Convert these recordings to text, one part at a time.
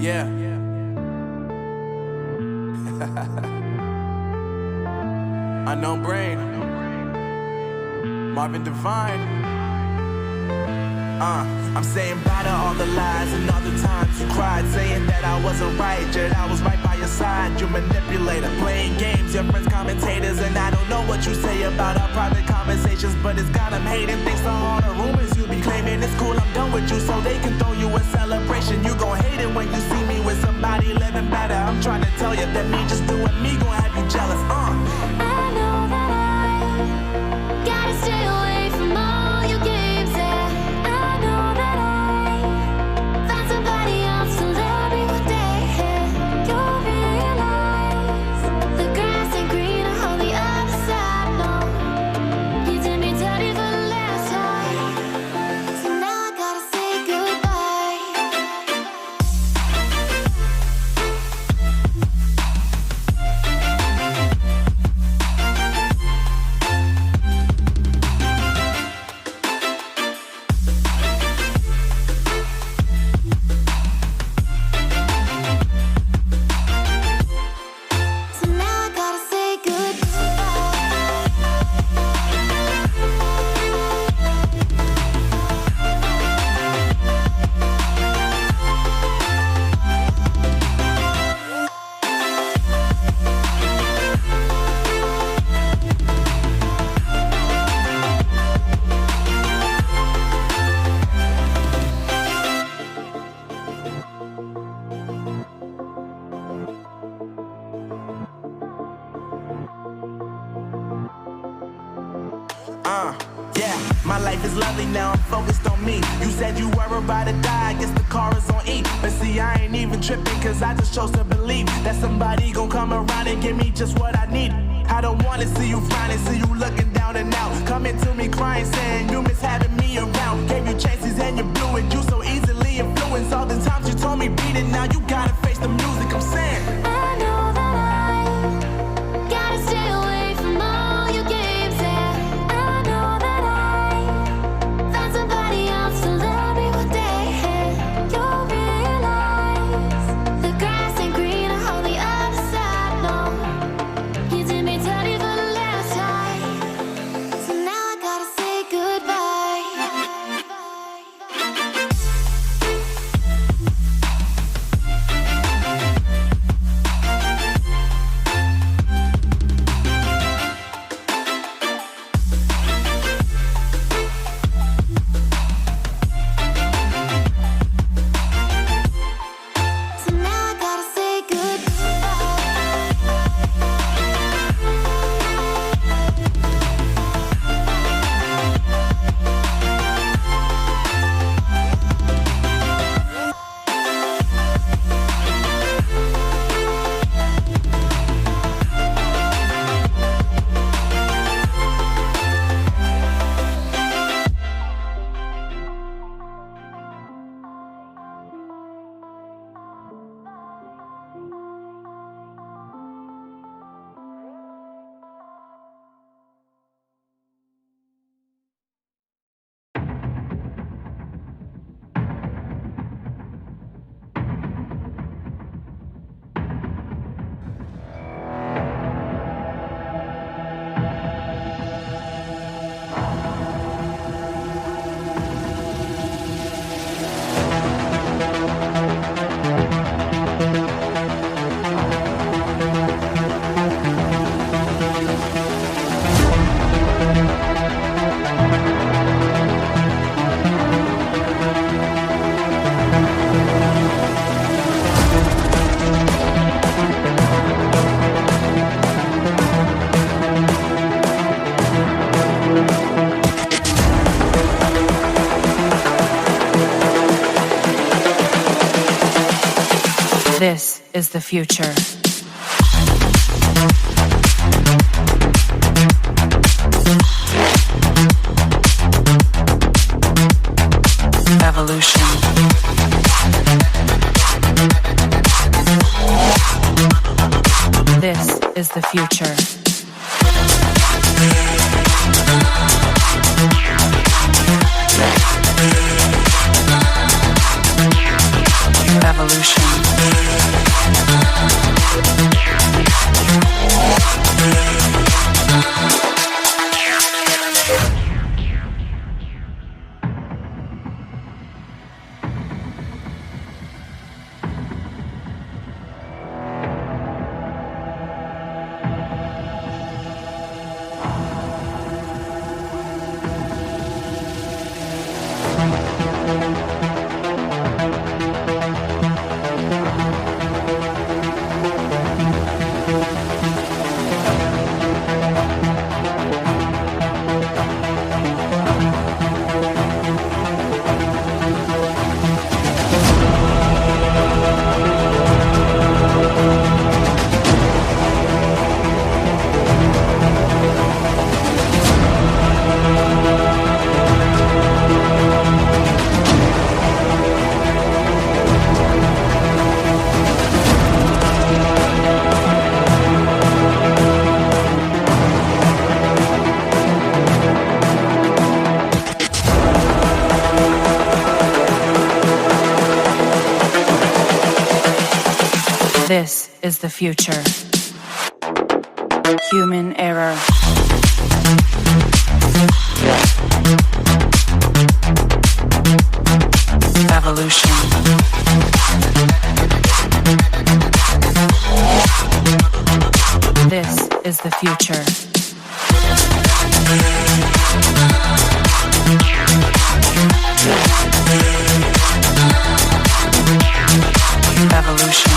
Yeah. Unknown Brain. Marvin Devine. I'm saying bye to all the lies and all the times you cried, saying that I wasn't right, yet I was right by your side. You manipulator, playing games, your friends commentators, and I don't know what you say about our private conversations, but it's got them hating. Thanks to all the rumors you be claiming. It's cool, I'm done with you, so they can throw you a celebration. You gon' hate it when you see me with somebody living better. I'm trying to tell you that me just doing me gon' have you jealous. I know that I gotta stay away from all your games. I know that I found somebody else to love me one day. You'll realize the grass ain't greener on the other side. No, you did me dirty for the last time, so now I gotta say goodbye. So now I gotta say goodbye. Yeah, my life is lovely now, I'm focused on me. You said you were about to die, I guess the car is on E. But see, I ain't even tripping, cause I just chose to believe that somebody gon' come around and give me just what I need. I don't wanna see you frowning, see you looking down and out, coming to me crying, saying you miss having me around. Gave you chances and you blew it, you so easily influenced. All the times you told me beat it, now you gotta face the music. I'm saying I know that I gotta stay away from all your games. I know that I found somebody else to love me one day. You'll realize the grass ain't greener on the other side. No, you did me dirty for the last time, so now I gotta say goodbye. So now I gotta say goodbye. This is the future. Evolution. This is the future. Evolution. This is the future. Human error. Evolution. This is the future. Evolution.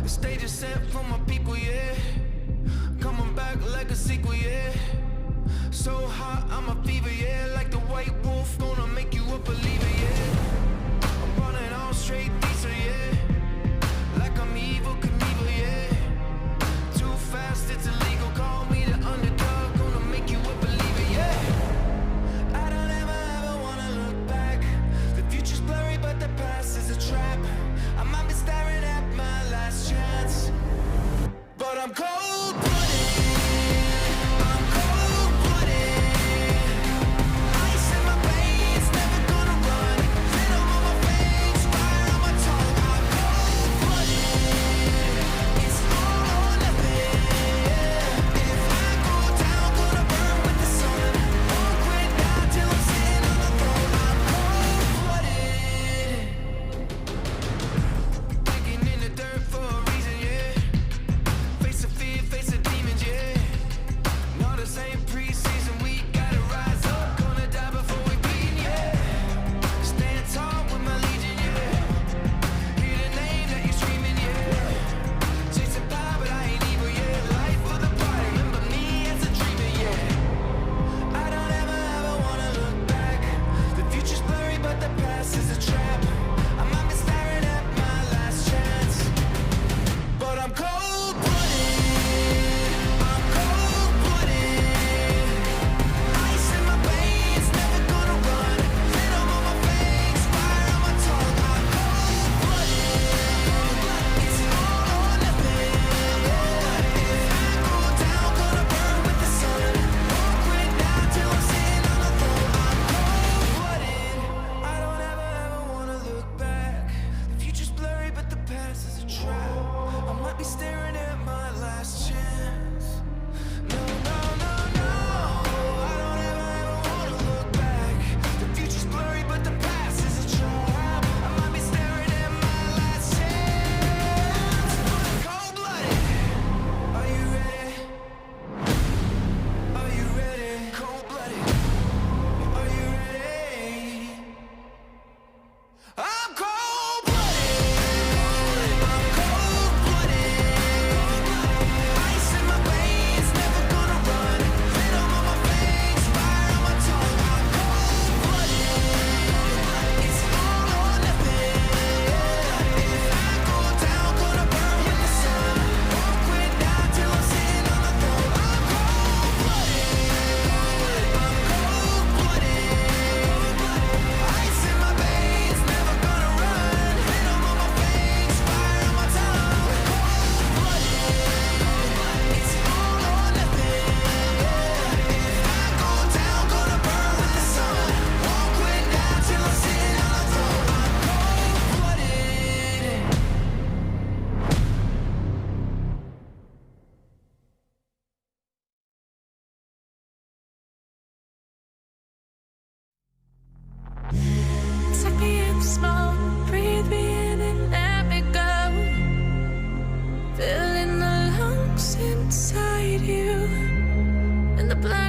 The stage is set for my people, yeah. Coming back like a sequel, yeah. So hot, I'm a fever, yeah. Like the white wolf, gonna make you a believer, yeah. I'm running all straight diesel, yeah. Like I'm evil Knievel, yeah. Too fast, it's illegal. Call me the underdog, gonna make you a believer, yeah. I don't ever wanna look back. The future's blurry, but the past is a trap. I might be staring at my last chance, but I'm cold-blooded. I'm cold-blooded.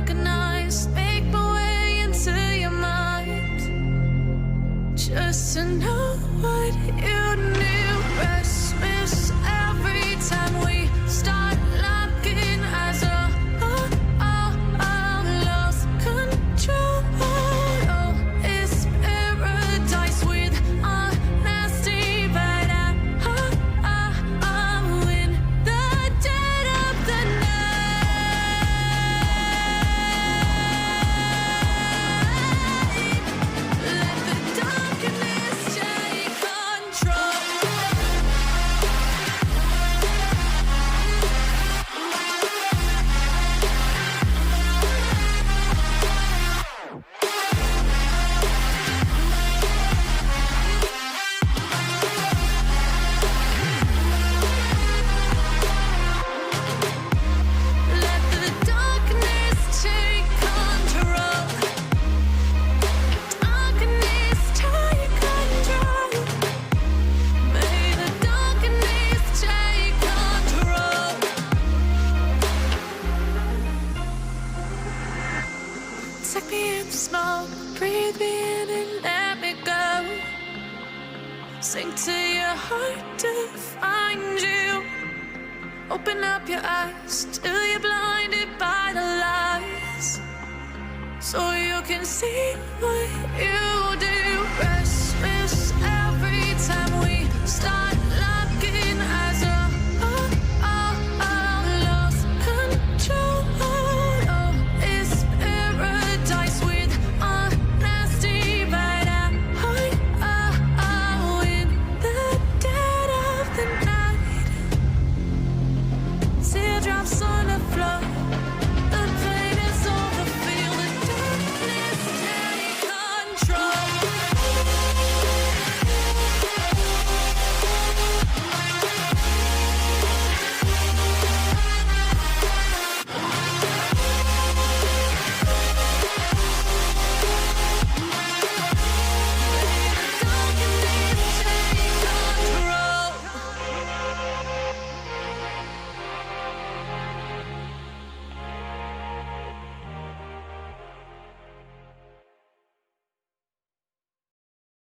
organized, make my way into your mind, just to know what you knew. Restless every time we start locking eyes. Lost control. Oh, it's paradise with honesty, but I'm in the dead of the night. Let the darkness take control. Let the darkness take control. Darkness take control. May the darkness take control. Take me in the smoke, breathe me in and let me go. Sink to your heart to find you. Open up your eyes till you're blinded by the lies, so you can see what you do. Restless every time we start